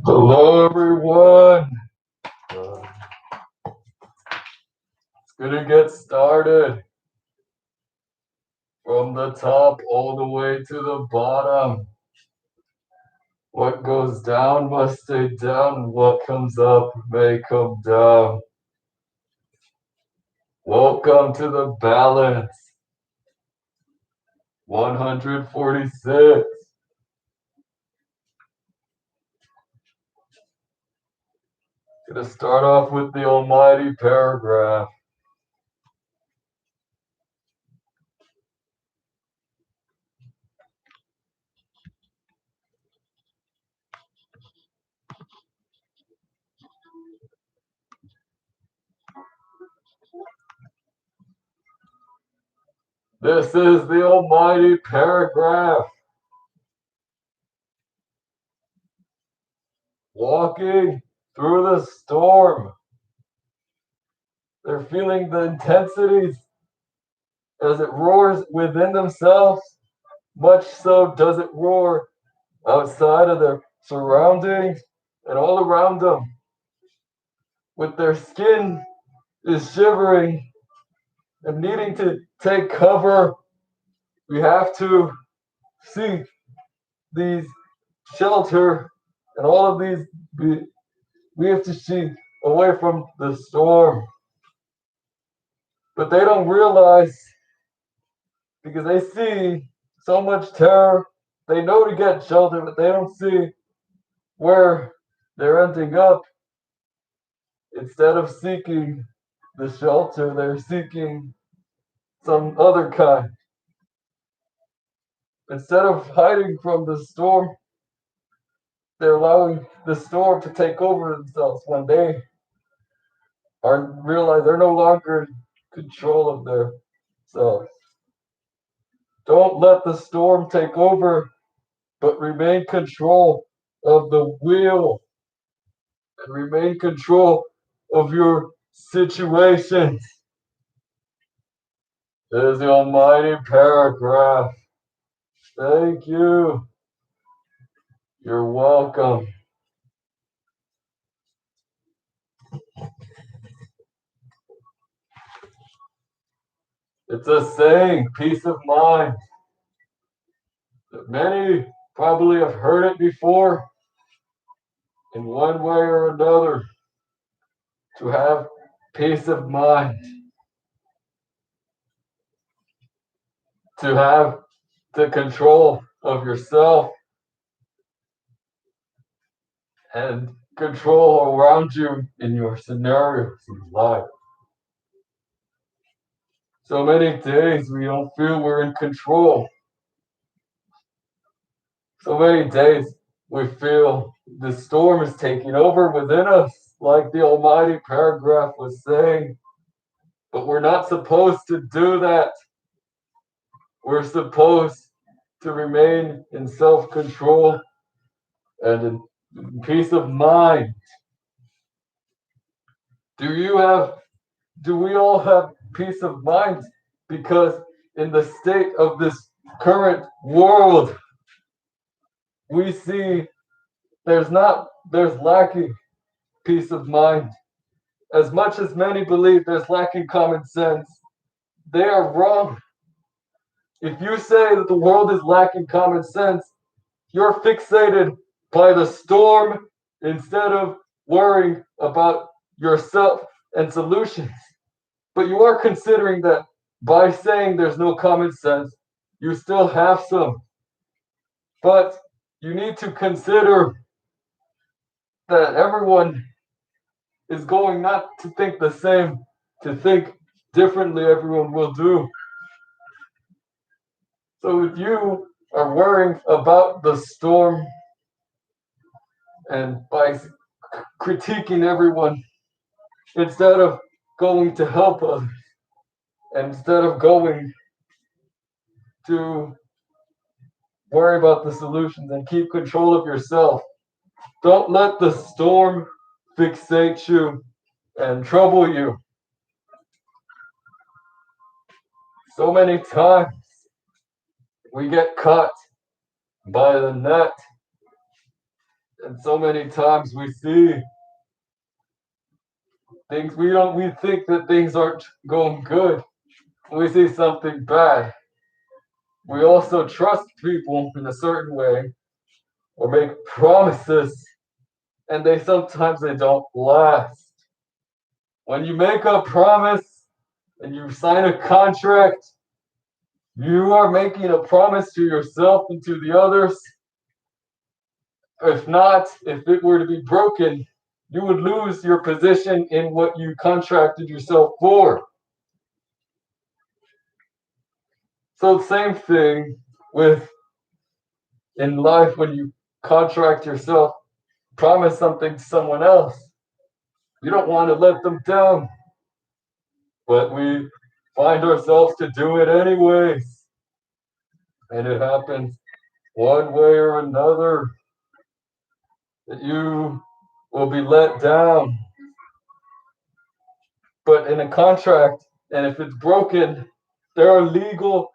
Hello, everyone. It's gonna get started from the the top all the way to the bottom. What goes down must stay down, what comes up may come down. Welcome to the balance. 146. Gonna start off with the almighty paragraph. This is the almighty paragraph. Walking through the storm. They're feeling the intensities as it roars within themselves. Much so does it roar outside of their surroundings and all around them. With their skin is shivering and needing to take cover, we have to seek these shelter and all of these we have to seek away from the storm. But they don't realize because they see so much terror. They know to get shelter, but they don't see where they're ending up. Instead of seeking the shelter, they're seeking some other kind. Instead of hiding from the storm, they're allowing the storm to take over themselves when they are realize they're no longer in control of themselves. Don't let the storm take over, but remain control of the wheel and remain control of your situations. There's the almighty paragraph. Thank you. You're welcome. It's a saying, peace of mind. Many probably have heard it before in one way or another. To have peace of mind, to have the control of yourself and control around you in your scenarios in life. So many days we don't feel we're in control. So many days we feel the storm is taking over within us, like the almighty paragraph was saying. But we're not supposed to do that. We're supposed to remain in self control and in peace of mind. Do we all have peace of mind? Because in the state of this current world, we see there's lacking peace of mind. As much as many believe there's lacking common sense, they are wrong. If you say that the world is lacking common sense, you're fixated by the storm instead of worrying about yourself and solutions. But you are considering that by saying there's no common sense, you still have some. But you need to consider that everyone is going not to think the same, to think differently, everyone will do. So if you are worrying about the storm and by critiquing everyone instead of going to help others, instead of going to worry about the solutions and keep control of yourself, don't let the storm fixate you and trouble you. So many times we get caught by the net, and so many times we see things we think that things aren't going good. We see something bad. We also trust people in a certain way or make promises, and sometimes they don't last. When you make a promise and you sign a contract, you are making a promise to yourself and to the others. If not, if it were to be broken, you would lose your position in what you contracted yourself for. So, same thing with in life when you contract yourself, promise something to someone else. You don't want to let them down, but we find ourselves to do it anyways. And it happens one way or another that you will be let down. But in a contract, and if it's broken, there are legal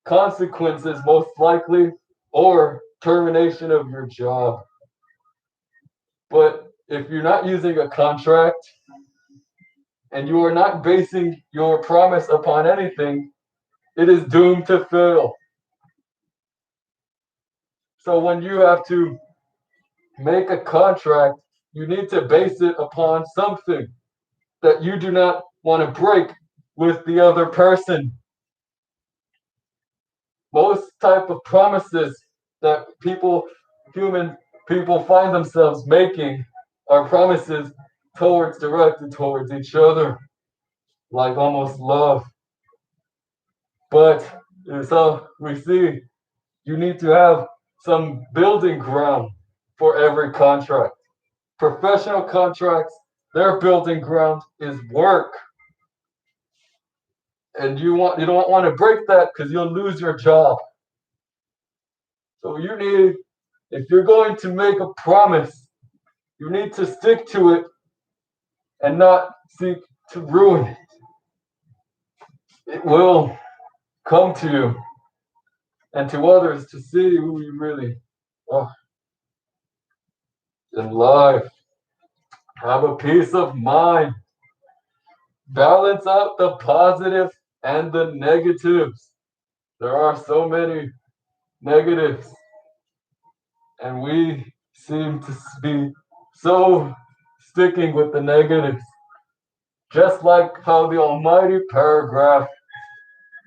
consequences, most likely, or termination of your job. But if you're not using a contract and you are not basing your promise upon anything, it is doomed to fail. So when you have to make a contract, you need to base it upon something that you do not want to break with the other person. Most type of promises that human people find themselves making are promises directed towards each other, like almost love. But so we see you need to have some building ground for every contract. Professional contracts, their building ground is work. And you don't want to break that because you'll lose your job. So if you're going to make a promise, you need to stick to it and not seek to ruin it. It will come to you and to others to see who you really are in life. Have a peace of mind. Balance out the positive and the negatives. There are so many negatives, and we seem to be so sticking with the negatives. Just like how the almighty paragraph,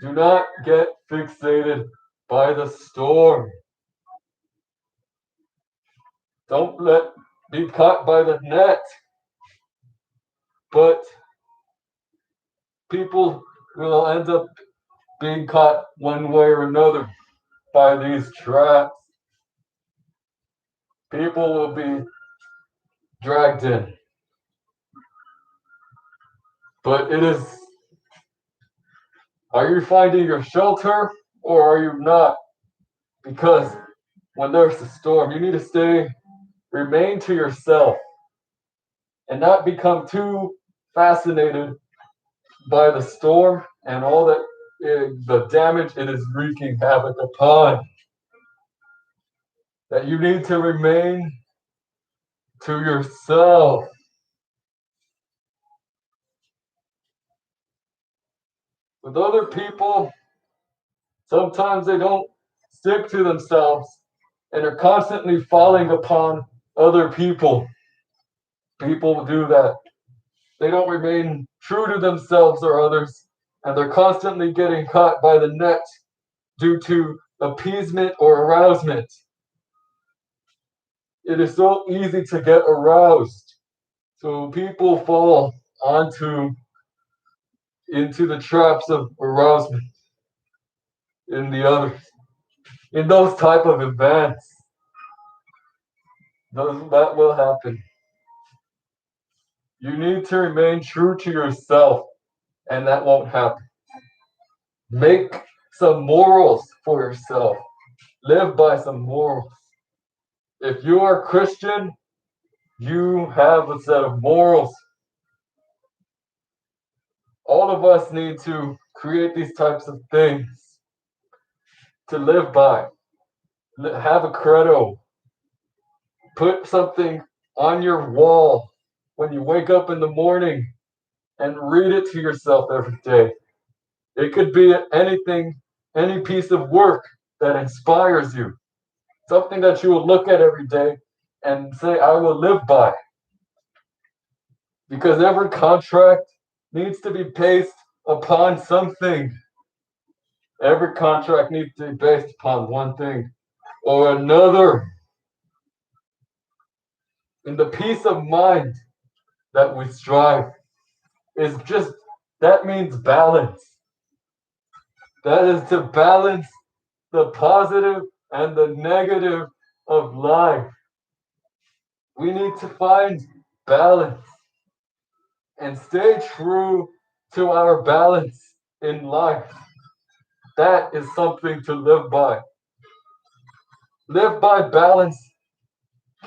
do not get fixated by the storm. Don't be caught by the net. But people will end up being caught one way or another by these traps. People will be dragged in. But are you finding your shelter or are you not? Because when there's a storm, you need to remain to yourself and not become too fascinated by the storm and all the damage it is wreaking havoc upon. That you need to remain to yourself. With other people, sometimes they don't stick to themselves and are constantly falling upon other people. People do that. They don't remain true to themselves or others, and they're constantly getting caught by the net due to appeasement or arousement. It is so easy to get aroused. So people fall into the traps of arousement in the others. In those type of events, that will happen. You need to remain true to yourself, and that won't happen. Make some morals for yourself. Live by some morals. If you are Christian, you have a set of morals. All of us need to create these types of things to live by. Have a credo. Put something on your wall when you wake up in the morning and read it to yourself every day. It could be anything any piece of work that inspires you, something that you will look at every day and say, I will live by. Because every contract needs to be based upon something. Every contract needs to be based upon one thing or another. And the peace of mind that we strive is just, that means balance. That is to balance the positive and the negative of life. We need to find balance and stay true to our balance in life. That is something to live by. Live by balance.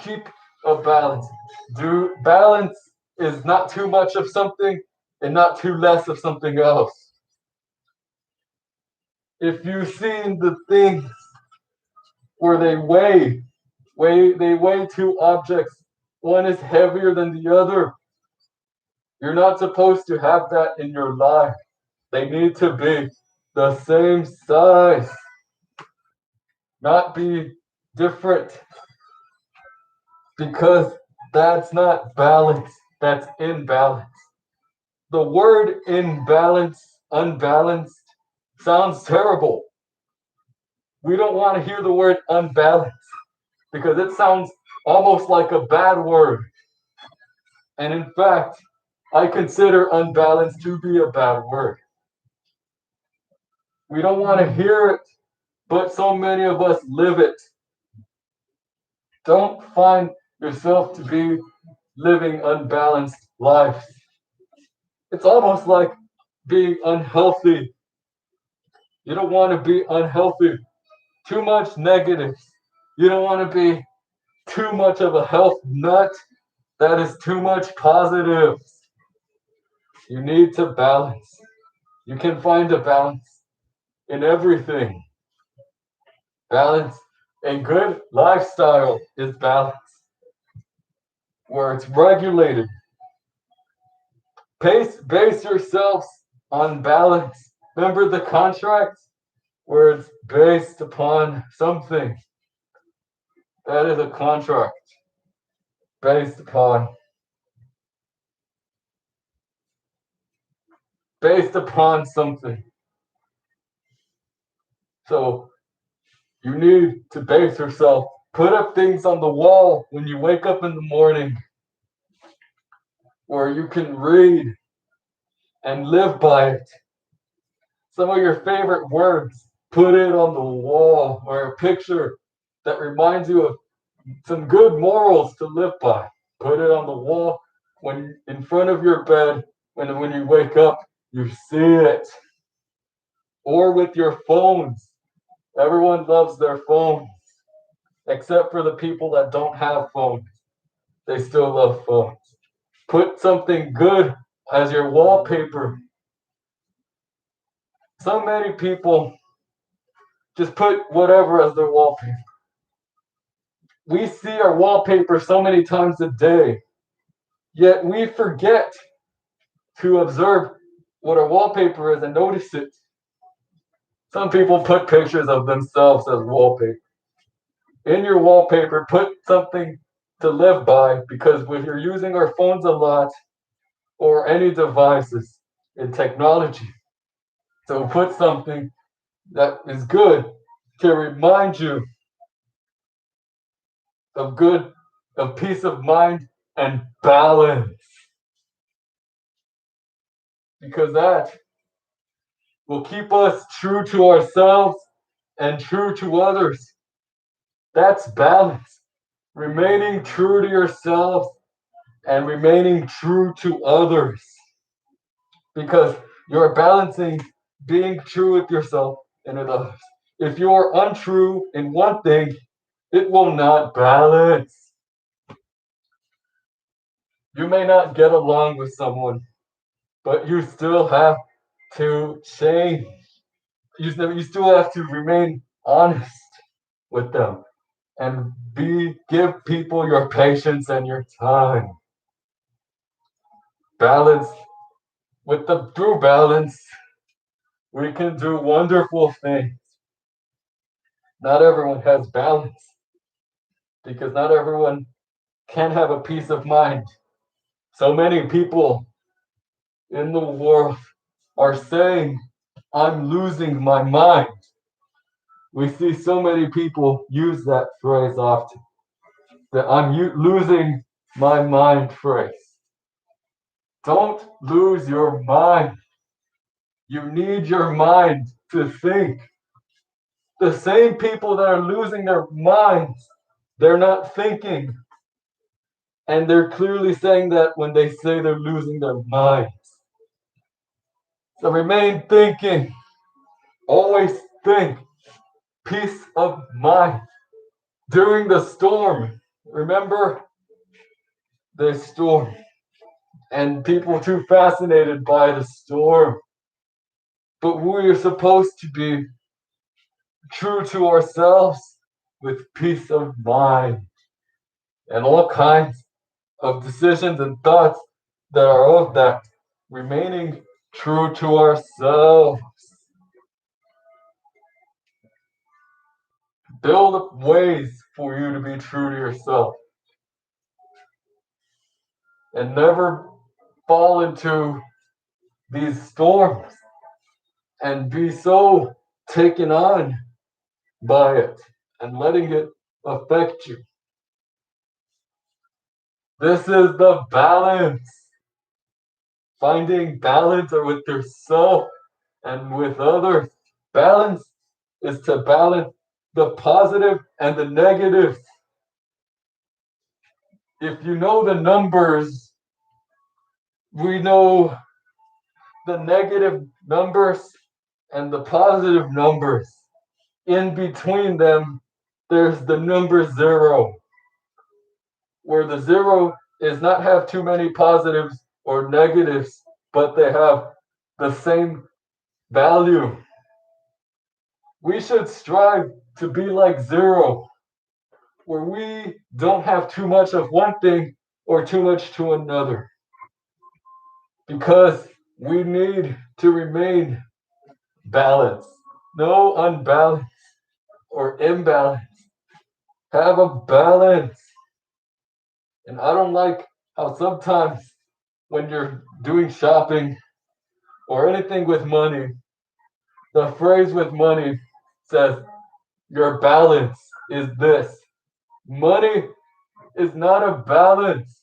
Keep a balance. Do balance is not too much of something and not too less of something else. If you've seen the things where they weigh two objects, one is heavier than the other. You're not supposed to have that in your life. They need to be the same size, not be different, because that's not balance, that's imbalance. The word imbalance, unbalanced, sounds terrible. We don't want to hear the word unbalanced because it sounds almost like a bad word. And in fact, I consider unbalanced to be a bad word. We don't want to hear it, but so many of us live it. Don't find yourself to be living unbalanced lives. It's almost like being unhealthy. You don't want to be unhealthy. Too much negatives. You don't want to be too much of a health nut. That is too much positives. You need to balance. You can find a balance in everything. Balance. A good lifestyle is balance, where it's regulated. Base yourselves on balance. Remember the contract where it's based upon something. That is a contract based upon something. So you need to base yourself. Put up things on the wall when you wake up in the morning where you can read and live by it. Some of your favorite words, put it on the wall or a picture that reminds you of some good morals to live by. Put it on the wall when in front of your bed, when you wake up, you see it. Or with your phones. Everyone loves their phones, except for the people that don't have phones. They still love phones. Put something good as your wallpaper. So many people just put whatever as their wallpaper. We see our wallpaper so many times a day, yet we forget to observe what our wallpaper is and notice it. Some people put pictures of themselves as wallpaper. In your wallpaper, put something to live by, because when you're using our phones a lot or any devices in technology, so put something that is good to remind you of good, of peace of mind and balance, because that will keep us true to ourselves and true to others. That's balance. Remaining true to yourself and remaining true to others. Because you're balancing being true with yourself and with others. If you are untrue in one thing, it will not balance. You may not get along with someone, but you still have to change. You still have to remain honest with them and give people your patience and your time. Balance with the true balance. We can do wonderful things. Not everyone has balance because not everyone can have a peace of mind. So many people in the world are saying, I'm losing my mind. We see so many people use that phrase often. The losing my mind phrase. Don't lose your mind. You need your mind to think. The same people that are losing their minds, they're not thinking. And they're clearly saying that when they say they're losing their minds. So remain thinking. Always think. Peace of mind. During the storm, remember the storm. And people too fascinated by the storm. But we are supposed to be true to ourselves with peace of mind and all kinds of decisions and thoughts that are of that, remaining true to ourselves. Build ways for you to be true to yourself and never fall into these storms and be so taken on by it and letting it affect you. This is the balance. Finding balance or with yourself and with others. Balance is to balance the positive and the negative. If you know the numbers, we know the negative numbers and the positive numbers. In between them, there's the number zero, where the zero is not have too many positives or negatives, but they have the same value. We should strive to be like zero, where we don't have too much of one thing or too much to another, because we need to remain balanced. No unbalance or imbalance. Have a balance. And I don't like how sometimes when you're doing shopping or anything with money, the phrase with money says, your balance is this. Money is not a balance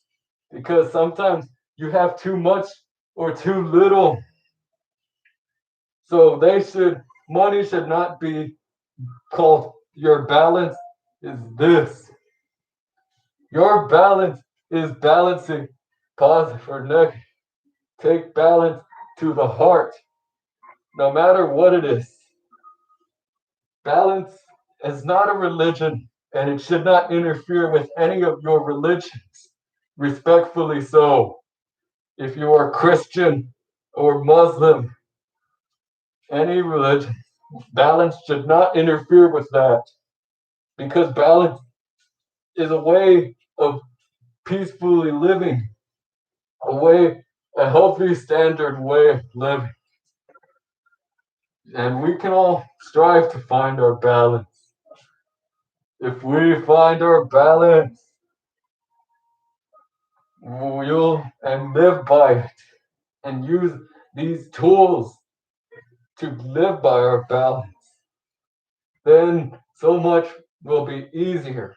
because sometimes you have too much or too little. So money should not be called your balance is this. Your balance is balancing positive or negative. Take balance to the heart, no matter what it is. Balance is not a religion, and it should not interfere with any of your religions. Respectfully so. If you are Christian or Muslim, any religion, balance should not interfere with that because balance is a way of peacefully living, a healthy standard way of living. And we can all strive to find our balance. If we find our balance, we'll and live by it and use these tools to live by our balance, then so much will be easier.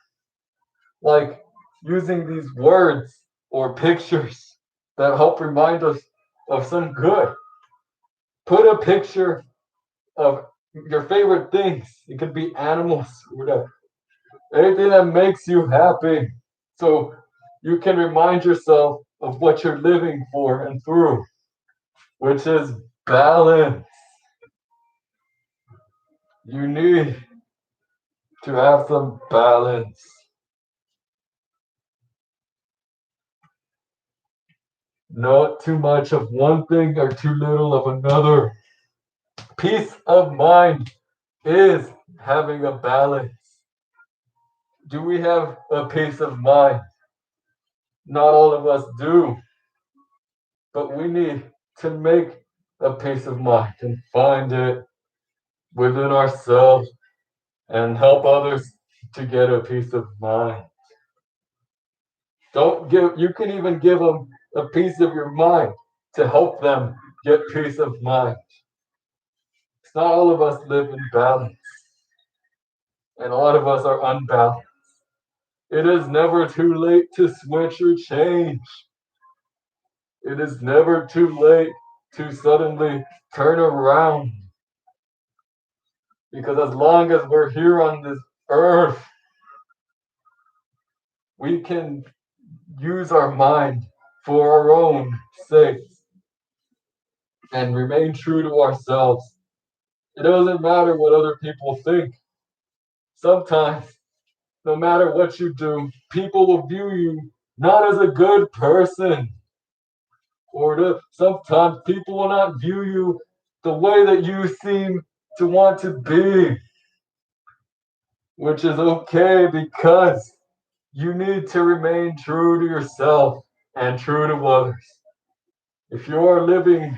Like using these words or pictures that help remind us of some good. Put a picture of your favorite things. It could be animals, whatever. Anything that makes you happy. So you can remind yourself of what you're living for and through, which is balance. You need to have some balance. Not too much of one thing or too little of another. Peace of mind is having a balance. Do we have a peace of mind? Not all of us do, but we need to make a peace of mind and find it within ourselves and help others to get a peace of mind. Don't give, you can even give them a piece of your mind to help them get peace of mind. It's not all of us live in balance, and a lot of us are unbalanced. It is never too late to switch or change. It is never too late to suddenly turn around. Because as long as we're here on this earth, we can use our mind for our own sake and remain true to ourselves. It doesn't matter what other people think. Sometimes, no matter what you do, people will view you not as a good person. Sometimes people will not view you the way that you seem to want to be, which is okay because you need to remain true to yourself and true to others. If you are living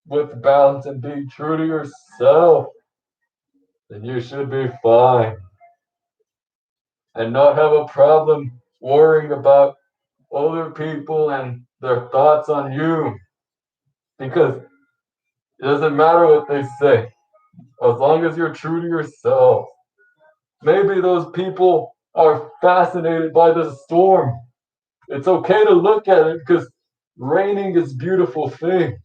with balance and being true to yourself, then you should be fine and not have a problem worrying about other people and their thoughts on you because it doesn't matter what they say as long as you're true to yourself. Maybe those people are fascinated by the storm. It's okay to look at it because raining is a beautiful thing.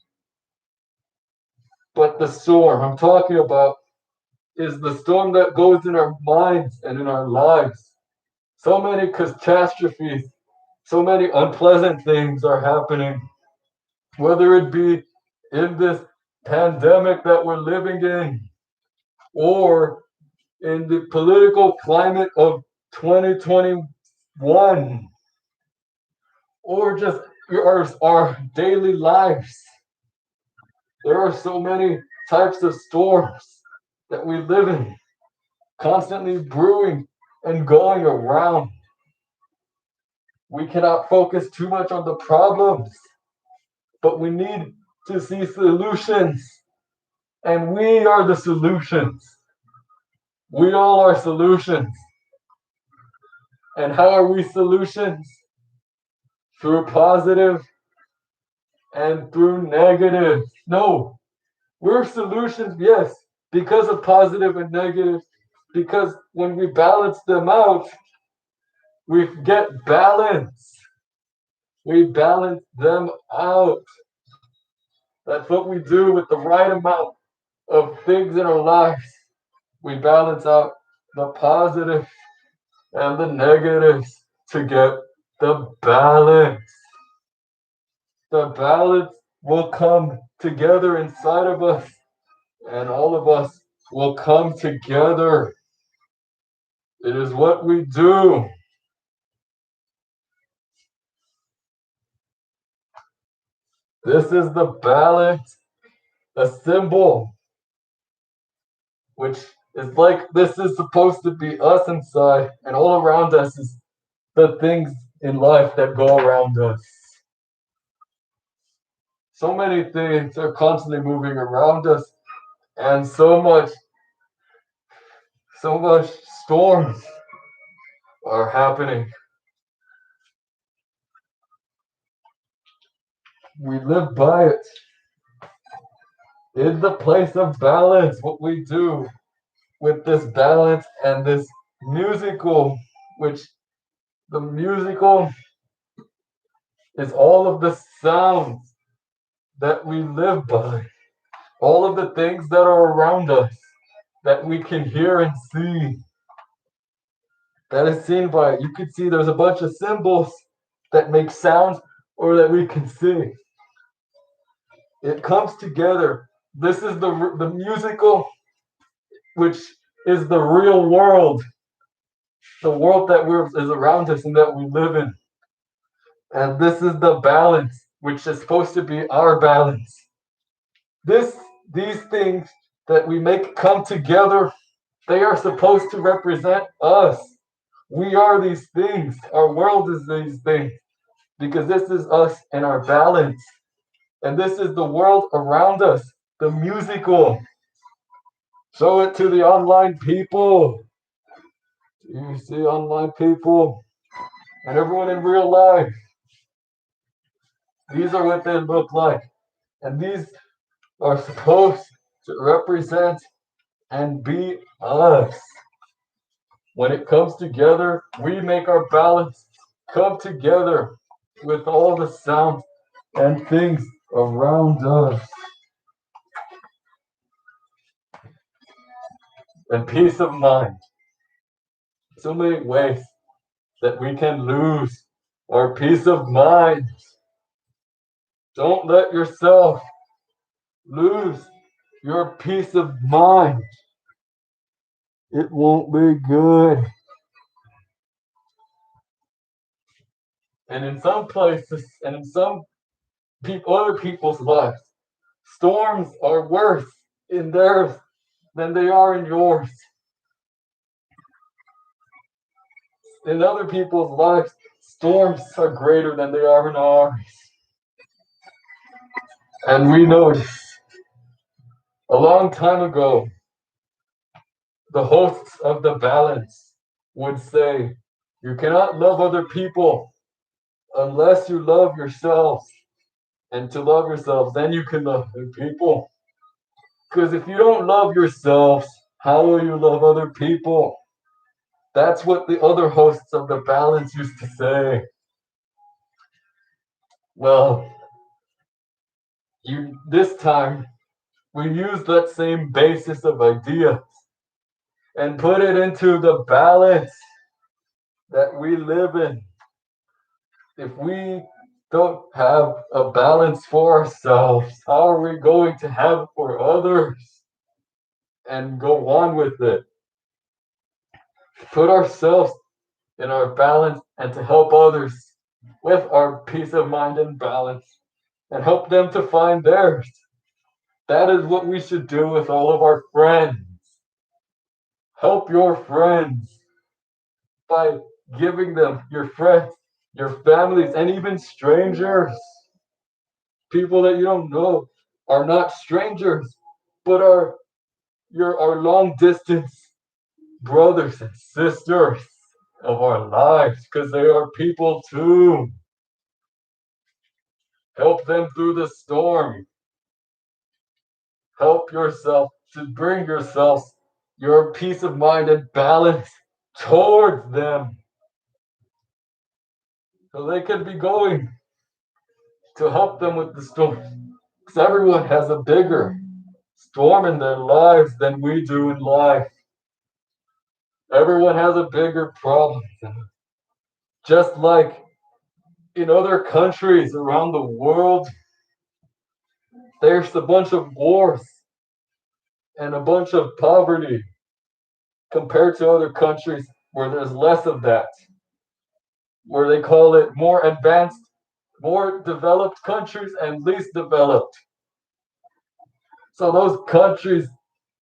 But the storm I'm talking about is the storm that goes in our minds and in our lives. So many catastrophes, so many unpleasant things are happening, whether it be in this pandemic that we're living in or in the political climate of 2021 or just our daily lives. There are so many types of storms that we live in, constantly brewing and going around. We cannot focus too much on the problems, but we need to see solutions. And we are the solutions. We all are solutions. And how are we solutions? Through positive and through negative. No, we're solutions, yes, because of positive and negative. Because when we balance them out, we get balance. We balance them out. That's what we do with the right amount of things in our lives. We balance out the positive and the negatives to get the balance. The balance will come together inside of us, and all of us will come together. It is what we do. This is the balance, a symbol, which is like this is supposed to be us inside, and all around us is the things in life that go around us. So many things are constantly moving around us, and so much storms are happening. We live by it. In the place of balance, what we do with this balance and this musical, which the musical is all of the sounds that we live by, all of the things that are around us that we can hear and see. That is seen by, you can see there's a bunch of symbols that make sounds or that we can see. It comes together. This is the musical, which is the real world, the world that is around us and that we live in. And this is the balance, which is supposed to be our balance. This, these things that we make come together, they are supposed to represent us. We are these things. Our world is these things because this is us and our balance. And this is the world around us, the musical. Show it to the online people. You see online people and everyone in real life. These are what they look like. And these are supposed to represent and be us. When it comes together, we make our balance come together with all the sounds and things around us. And peace of mind. So many ways that we can lose our peace of mind. Don't let yourself lose your peace of mind. It won't be good. And in some places and in some other people's lives, storms are worse in theirs than they are in yours. In other people's lives, storms are greater than they are in ours. And we notice a long time ago, the hosts of the balance would say, you cannot love other people unless you love yourselves. And to love yourselves, then you can love other people. Because if you don't love yourselves, how will you love other people? That's what the other hosts of the balance used to say. Well, this time we use that same basis of ideas and put it into the balance that we live in. If we don't have a balance for ourselves, how are we going to have for others and go on with it? Put ourselves in our balance and to help others with our peace of mind and balance and help them to find theirs. That is what we should do with all of our friends. Help your friends by giving them your friends, your families, and even strangers. People that you don't know are not strangers, but are our long distance brothers and sisters of our lives because they are people too. Help them through the storm. Help yourself to bring yourselves your peace of mind and balance towards them so they can be going to help them with the storm. Because everyone has a bigger storm in their lives than we do in life. Everyone has a bigger problem. Just like in other countries around the world, there's a bunch of wars and a bunch of poverty compared to other countries where there's less of that, where they call it more advanced, more developed countries and least developed. So those countries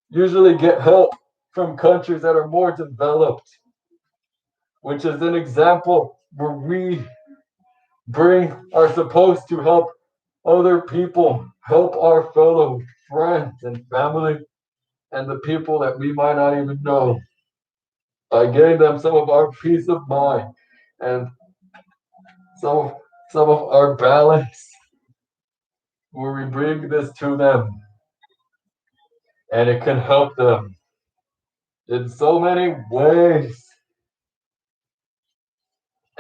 usually get help from countries that are more developed, which is an example where we are supposed to help other people, help our fellow friends and family, and the people that we might not even know by getting them some of our peace of mind and some of, some of our balance, where we bring this to them and it can help them in so many ways.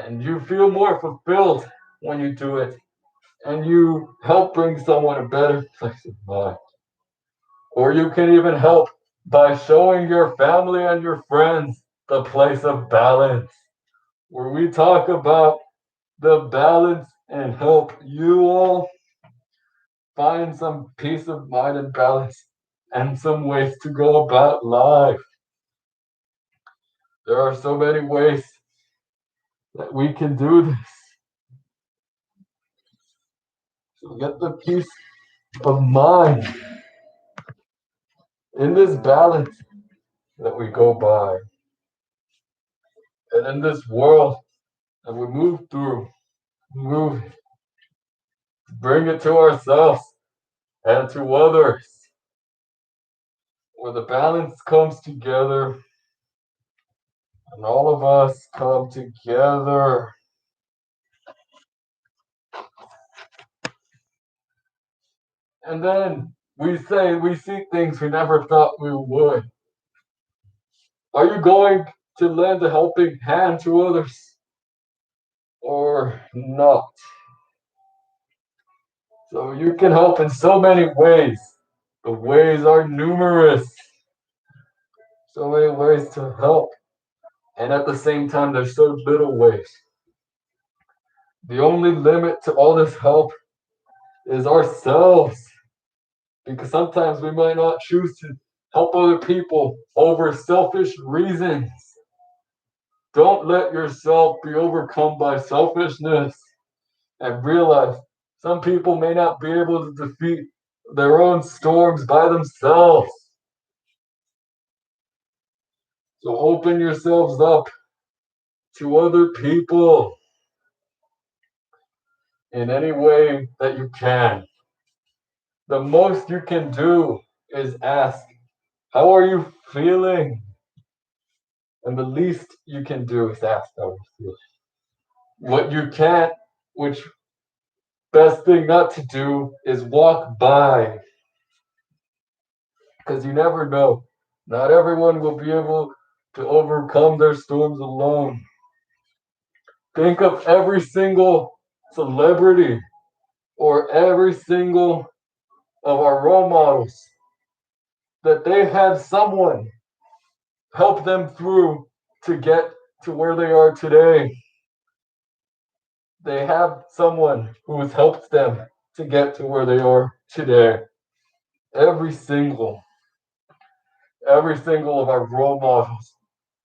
And you feel more fulfilled when you do it. And you help bring someone a better place of mind. Or you can even help by showing your family and your friends the place of balance, where we talk about the balance and help you all find some peace of mind and balance and some ways to go about life. There are so many ways that we can do this. So get the peace of mind in this balance that we go by and in this world that we move through, move bring it to ourselves and to others, where the balance comes together and all of us come together. And then we see things we never thought we would. Are you going to lend a helping hand to others or not? So you can help in so many ways. The ways are numerous. So many ways to help. And at the same time, there's so little ways. The only limit to all this help is ourselves. Because sometimes we might not choose to help other people over selfish reasons. Don't let yourself be overcome by selfishness and realize some people may not be able to defeat their own storms by themselves. So open yourselves up to other people in any way that you can. The most you can do is ask, how are you feeling? And the least you can do is ask how you feel. What you can't, which best thing not to do is walk by, because you never know. Not everyone will be able to overcome their storms alone. Think of every single celebrity or every single of our role models that they had someone help them through to get to where they are today. They have someone who has helped them to get to where they are today. Every single, every single of our role models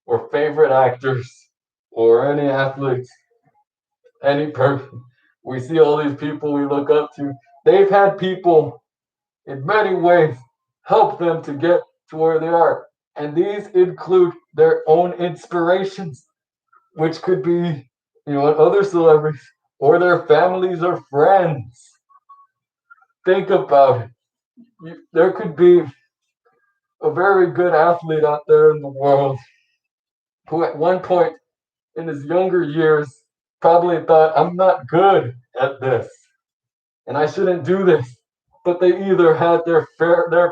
or favorite actors or any athletes, any person. We see all these people we look up to. They've had people in many ways help them to get to where they are. And these include their own inspirations, which could be, other celebrities or their families or friends. Think about it. There could be a very good athlete out there in the world who, at one point in his younger years, probably thought, I'm not good at this and I shouldn't do this. But they either had their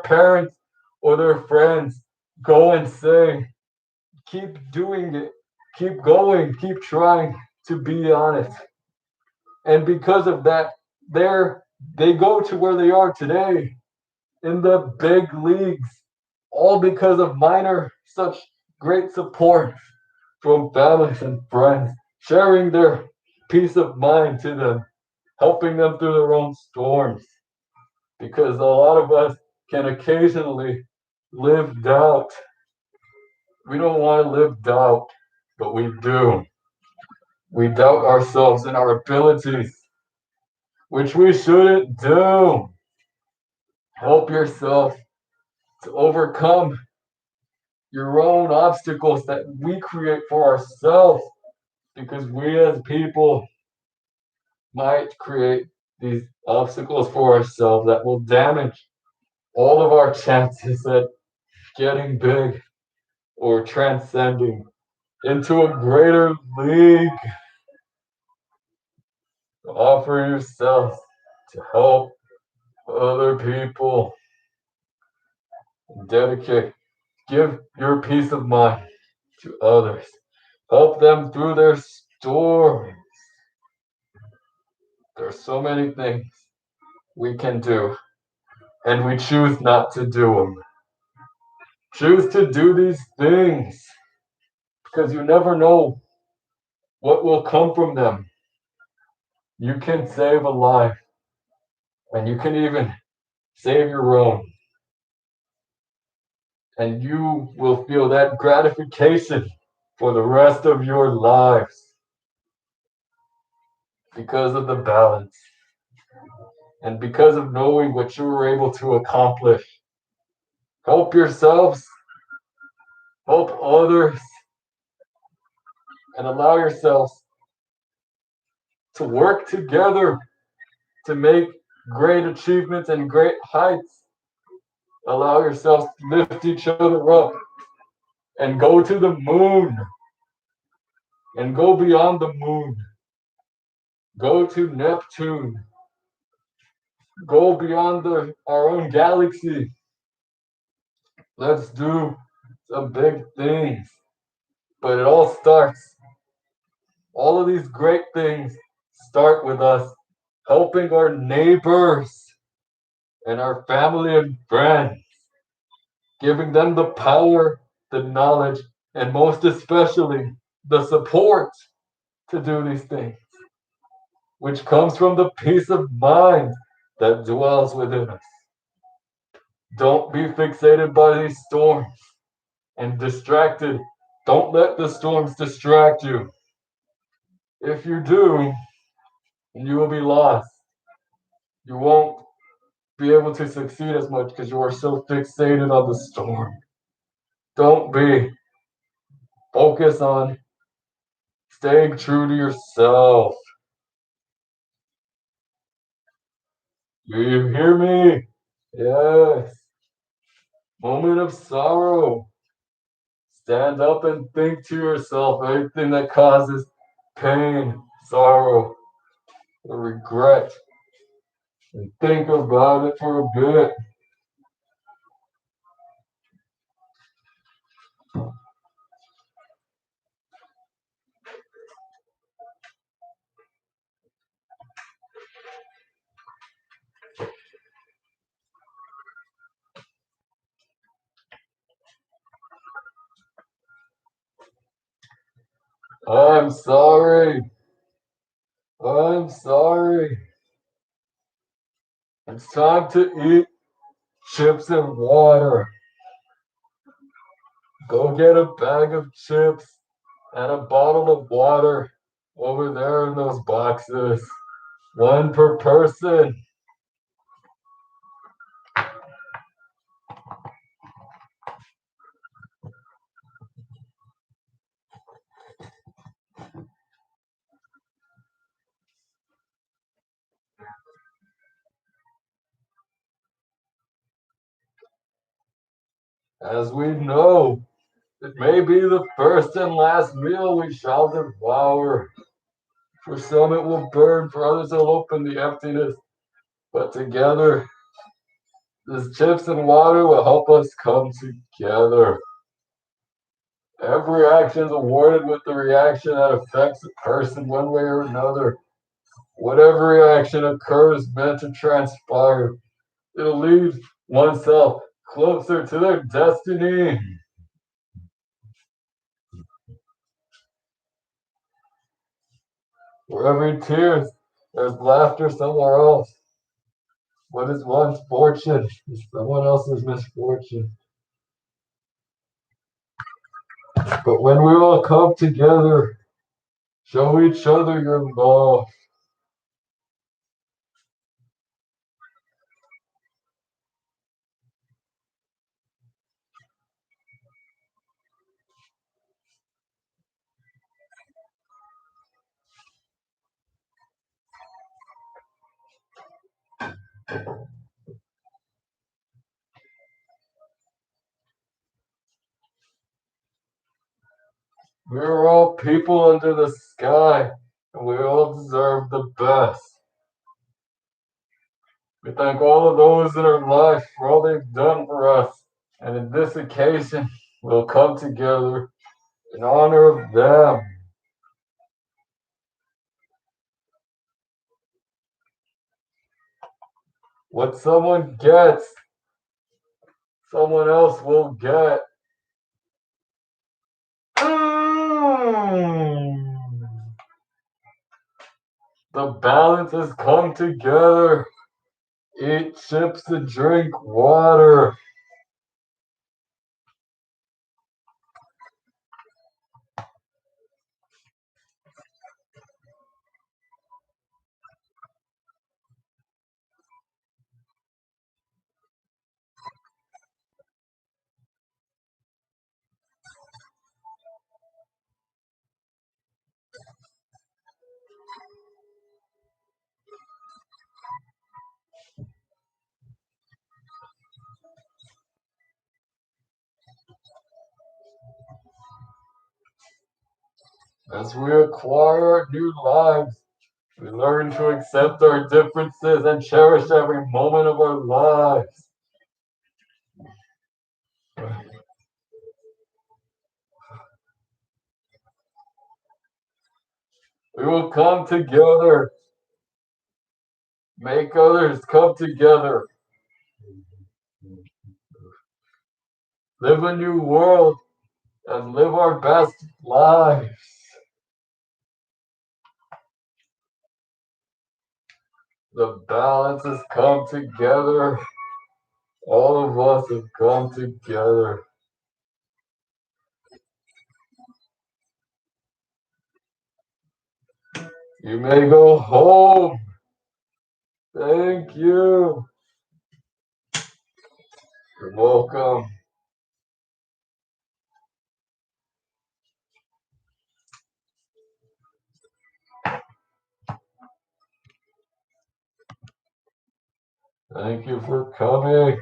parents or their friends go and say, keep doing it, keep going, keep trying to be on it. And because of that, they go to where they are today in the big leagues, all because of minor such great support from families and friends, sharing their peace of mind to them, helping them through their own storms. Because a lot of us can occasionally live doubt. We don't want to live doubt, but we do. We doubt ourselves and our abilities, which we shouldn't do. Help yourself to overcome your own obstacles that we create for ourselves, because we as people might create these obstacles for ourselves that will damage all of our chances at getting big or transcending into a greater league. Offer yourself to help other people. Dedicate, give your peace of mind to others. Help them through their stories. There's so many things we can do, and we choose not to do them. Choose to do these things because you never know what will come from them. You can save a life, and you can even save your own. And you will feel that gratification for the rest of your lives because of the balance and because of knowing what you were able to accomplish. Help yourselves, help others, and allow yourselves to work together to make great achievements and great heights. Allow yourselves to lift each other up and go to the moon and go beyond the moon. Go to Neptune. Go beyond our own galaxy. Let's do some big things. But it all starts, all of these great things start with us helping our neighbors and our family and friends, giving them the power, the knowledge, and most especially the support to do these things, which comes from the peace of mind that dwells within us. Don't be fixated by these storms and distracted. Don't let the storms distract you. If you do, you will be lost. You won't be able to succeed as much because you are so fixated on the storm. Don't be. Focus on staying true to yourself. Do you hear me? Yes. Moment of sorrow. Stand up and think to yourself everything that causes pain, sorrow, or regret. And think about it for a bit. I'm sorry. I'm sorry. It's time to eat chips and water. Go get a bag of chips and a bottle of water over there in those boxes. One per person. As we know, it may be the first and last meal we shall devour. For some it will burn, for others it will open the emptiness. But together, these chips and water will help us come together. Every action is awarded with the reaction that affects a person one way or another. Whatever reaction occurs meant to transpire, it'll lead oneself closer to their destiny. For every tear, there's laughter somewhere else. What is one's fortune is someone else's misfortune. But when we all come together, show each other your love. We are all people under the sky, and we all deserve the best. We thank all of those in our life for all they've done for us. And in this occasion, we'll come together in honor of them. What someone gets, someone else will get. Mm. The balance has come together. Eat chips and drink water. As we acquire new lives, we learn to accept our differences and cherish every moment of our lives. We will come together, make others come together, live a new world, and live our best lives. The balance has come together. All of us have come together. You may go home. Thank you. You're welcome. Thank you for coming.